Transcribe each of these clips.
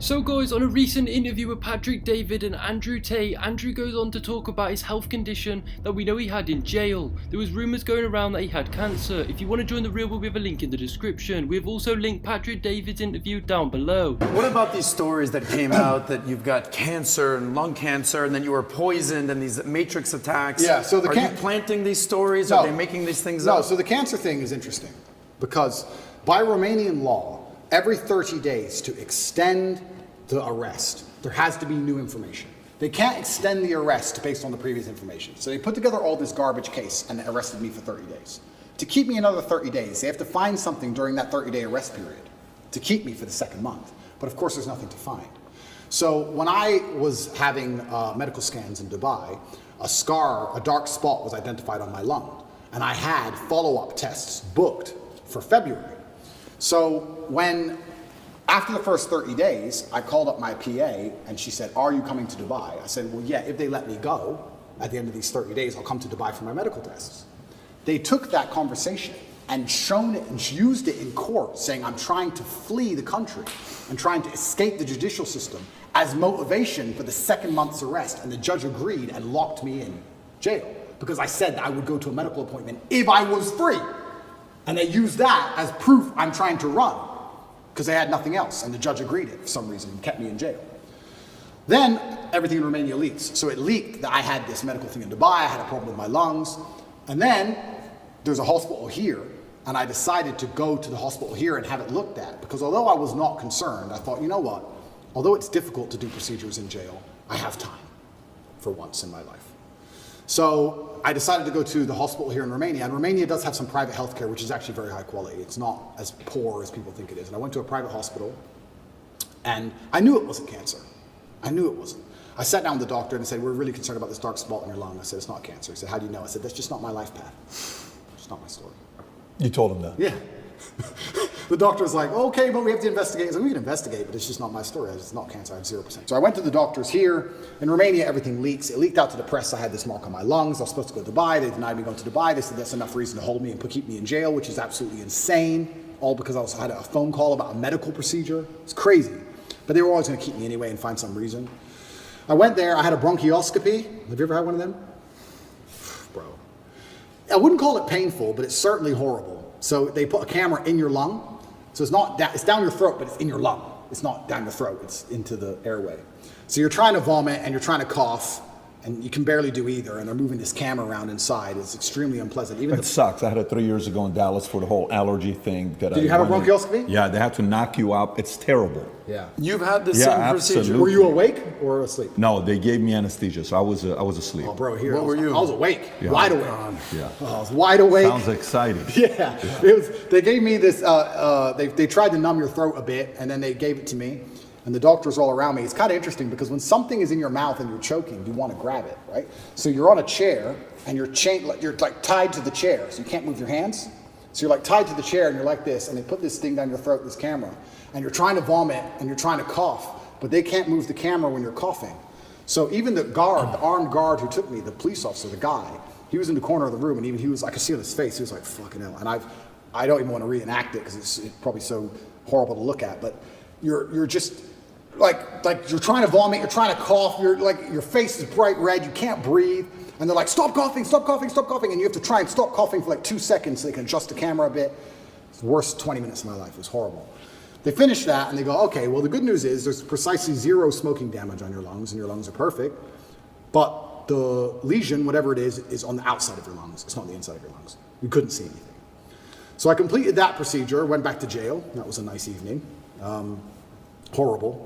So guys, on a recent interview with Patrick David and Andrew Tate, Andrew goes on to talk about his health condition that we know he had in jail. There was rumours going around that he had cancer. If you want to join the real world, we have a link in the description. We have also linked Patrick David's interview down below. What about these stories that came out that you've got cancer and lung cancer and then you were poisoned and these matrix attacks? Yeah, so are you planting these stories? Are they making these things up? No, so the cancer thing is interesting because by Romanian law, every 30 days to extend the arrest, there has to be new information. They can't extend the arrest based on the previous information. So they put together all this garbage case and arrested me for 30 days. To keep me another 30 days, they have to find something during that 30-day arrest period to keep me for the second month. But of course, there's nothing to find. So when I was having medical scans in Dubai, a dark spot was identified on my lung. And I had follow-up tests booked for February. So after the first 30 days, I called up my PA and she said, "Are you coming to Dubai?" I said, "Well, yeah, if they let me go at the end of these 30 days, I'll come to Dubai for my medical tests." They took that conversation and shown it and used it in court, saying I'm trying to flee the country and trying to escape the judicial system as motivation for the second month's arrest. And the judge agreed and locked me in jail because I said that I would go to a medical appointment if I was free. And they used that as proof I'm trying to run because they had nothing else. And the judge agreed it for some reason and kept me in jail. Then everything in Romania leaks. So it leaked that I had this medical thing in Dubai, I had a problem with my lungs. And then there's a hospital here. And I decided to go to the hospital here and have it looked at. Because although I was not concerned, I thought, you know what? Although it's difficult to do procedures in jail, I have time for once in my life. So I decided to go to the hospital here in Romania, and Romania does have some private healthcare, which is actually very high quality. It's not as poor as people think it is. And I went to a private hospital, and I knew it wasn't cancer. I knew it wasn't. I sat down with the doctor and said, "We're really concerned about this dark spot in your lung." I said, "It's not cancer." He said, "How do you know?" I said, "That's just not my life path. It's not my story." You told him that? Yeah. The doctor was like, "Okay, but we have to investigate." I said, "We can investigate, but it's just not my story. It's not cancer. I have 0%. So I went to the doctors here. In Romania, everything leaks. It leaked out to the press. I had this mark on my lungs. I was supposed to go to Dubai. They denied me going to Dubai. They said that's enough reason to hold me and keep me in jail, which is absolutely insane. All because I had a phone call about a medical procedure. It's crazy. But they were always going to keep me anyway and find some reason. I went there. I had a bronchioscopy. Have you ever had one of them? Bro. I wouldn't call it painful, but it's certainly horrible. So they put a camera in your lung. So it's down your throat, but it's in your lung. It's not down your throat, it's into the airway. So you're trying to vomit and you're trying to cough and you can barely do either. And they're moving this camera around inside. It's extremely unpleasant. It sucks. I had it 3 years ago in Dallas for the whole allergy thing. Did you have a bronchioscopy? Yeah, they had to knock you out. It's terrible. Yeah. You've had the same procedure. Absolutely. Were you awake or asleep? No, they gave me anesthesia, so I was asleep. Oh, bro, here. What were you? I was awake, wide awake. Yeah. Oh, I was wide awake. Sounds exciting. Yeah. They gave me this, they tried to numb your throat a bit and then they gave it to me. And the doctors all around me. It's kind of interesting because when something is in your mouth and you're choking, you want to grab it, right? So you're on a chair and you're like tied to the chair, so you can't move your hands. So you're like tied to the chair and you're like this, and they put this thing down your throat, this camera, and you're trying to vomit and you're trying to cough, but they can't move the camera when you're coughing. So even the armed guard who took me, the police officer, the guy, he was in the corner of the room, and even I could see on his face, he was like, "Fucking hell!" And I don't even want to reenact it because it's probably so horrible to look at, but you're just. Like you're trying to vomit, you're trying to cough, your face is bright red, you can't breathe, and they're like, "Stop coughing, stop coughing, stop coughing," and you have to try and stop coughing for like 2 seconds so they can adjust the camera a bit. It's the worst 20 minutes of my life. It was horrible. They finish that and they go, "Okay, well the good news is there's precisely 0 smoking damage on your lungs, and your lungs are perfect, but the lesion, whatever it is on the outside of your lungs. It's not on the inside of your lungs. You couldn't see anything." So I completed that procedure, went back to jail. That was a nice evening. Horrible.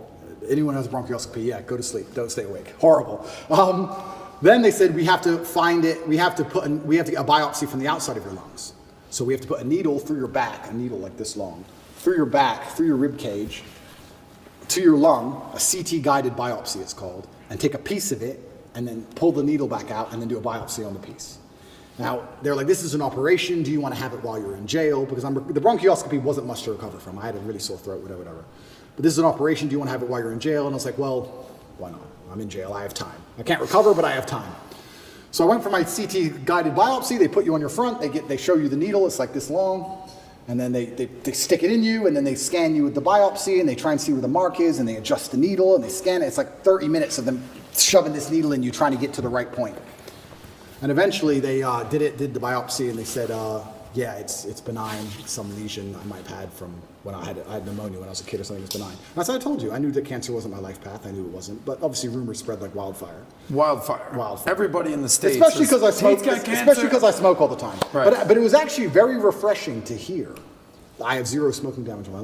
Anyone who has a bronchioscopy, yeah, go to sleep. Don't stay awake. Horrible. Then they said we have to find it. We have to get a biopsy from the outside of your lungs. So we have to put a needle through your back, a needle like this long, through your back, through your rib cage, to your lung, a CT guided biopsy it's called, and take a piece of it and then pull the needle back out and then do a biopsy on the piece. Now, they're like, "This is an operation. Do you want to have it while you're in jail?" Because the bronchioscopy wasn't much to recover from. I had a really sore throat, whatever. But this is an operation. Do you want to have it while you're in jail? And I was like, well, why not? I'm in jail. I have time. I can't recover, but I have time. So I went for my CT guided biopsy. They put you on your front. They show you the needle. It's like this long. And then they stick it in you, and then they scan you with the biopsy, and they try and see where the mark is, and they adjust the needle, and they scan it. It's like 30 minutes of them shoving this needle in you, trying to get to the right point. And eventually they did the biopsy, and they said, yeah, it's benign. It's some lesion I might have had from when I had pneumonia when I was a kid or something. It's benign. And as I told you, I knew that cancer wasn't my life path. I knew it wasn't. But obviously rumors spread like wildfire. Wildfire. Everybody in the States. Especially because I smoke. Tate's got cancer. Especially because I smoke all the time. Right. But it was actually very refreshing to hear. I have zero smoking damage in my life.